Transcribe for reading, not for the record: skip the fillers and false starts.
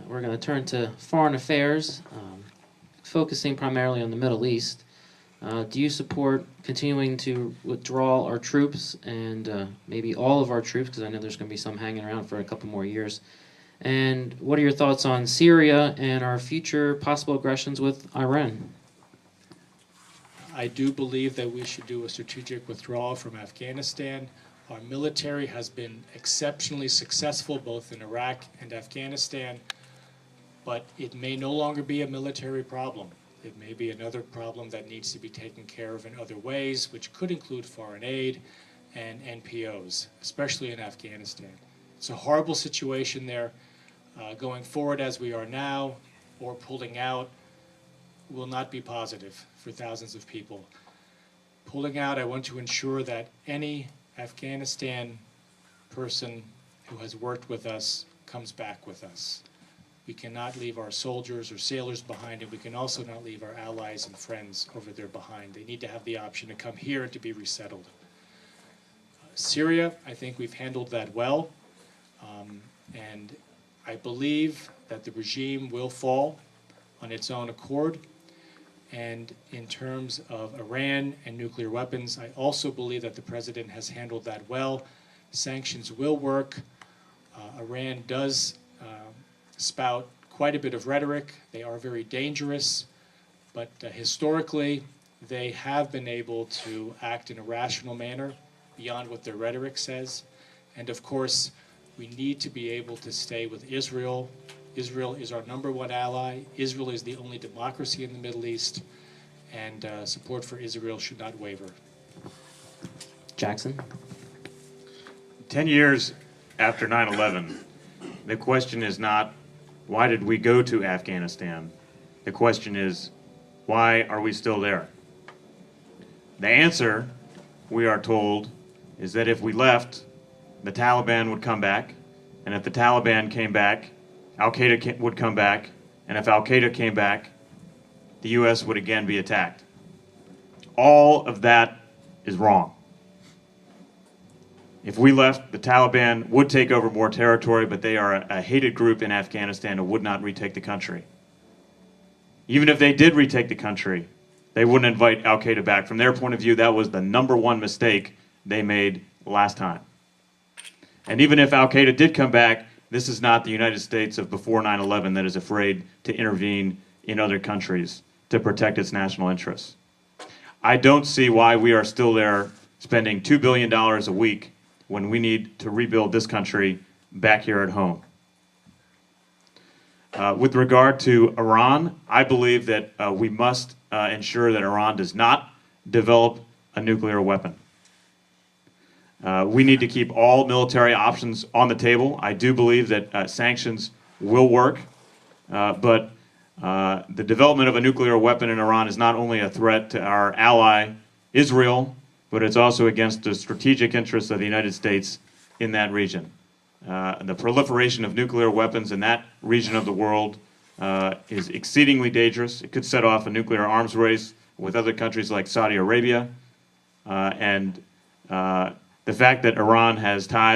We're going to turn to foreign affairs, focusing primarily on the Middle East. Do you support continuing to withdraw our troops and maybe all of our troops, because I know there's going to be some hanging around for a couple more years? And what are your thoughts on Syria and our future possible aggressions with Iran? I do believe that we should do a strategic withdrawal from Afghanistan. Our military has been exceptionally successful both in Iraq and Afghanistan, but it may no longer be a military problem. It may be another problem that needs to be taken care of in other ways, which could include foreign aid and NPOs, especially in Afghanistan. It's a horrible situation there. Going forward as we are now, or pulling out, will not be positive for thousands of people. Pulling out, I want to ensure that any Afghanistan person who has worked with us comes back with us. We cannot leave our soldiers or sailors behind, and we can also not leave our allies and friends over there behind. They need to have the option to come here and to be resettled. Syria, I think we've handled that well, and I believe that the regime will fall on its own accord. And in terms of Iran and nuclear weapons, I also believe that the president has handled that well. Sanctions will work. Iran does spout quite a bit of rhetoric. They are very dangerous, but historically they have been able to act in a rational manner beyond what their rhetoric says. And of course, we need to be able to stay with Israel. Israel is our #1 ally. Israel is the only democracy in the Middle East, and support for Israel should not waver. Jackson? 10 years after 9/11, the question is not, why did we go to Afghanistan? The question is, why are we still there? The answer, we are told, is that if we left, the Taliban would come back, and if the Taliban came back, Al-Qaeda would come back, and if Al-Qaeda came back, the U.S. would again be attacked. All of that is wrong. If we left, the Taliban would take over more territory, but they are a hated group in Afghanistan and would not retake the country. Even if they did retake the country, they wouldn't invite Al-Qaeda back. From their point of view, that was the #1 mistake they made last time. And even if Al-Qaeda did come back, this is not the United States of before 9/11 that is afraid to intervene in other countries to protect its national interests. I don't see why we are still there spending $2 billion a week when we need to rebuild this country back here at home. With regard to Iran, I believe that we must ensure that Iran does not develop a nuclear weapon. We need to keep all military options on the table. I do believe that sanctions will work, but the development of a nuclear weapon in Iran is not only a threat to our ally, Israel, but it's also against the strategic interests of the United States in that region. The proliferation of nuclear weapons in that region of the world is exceedingly dangerous. It could set off a nuclear arms race with other countries like Saudi Arabia, and the fact that Iran has ties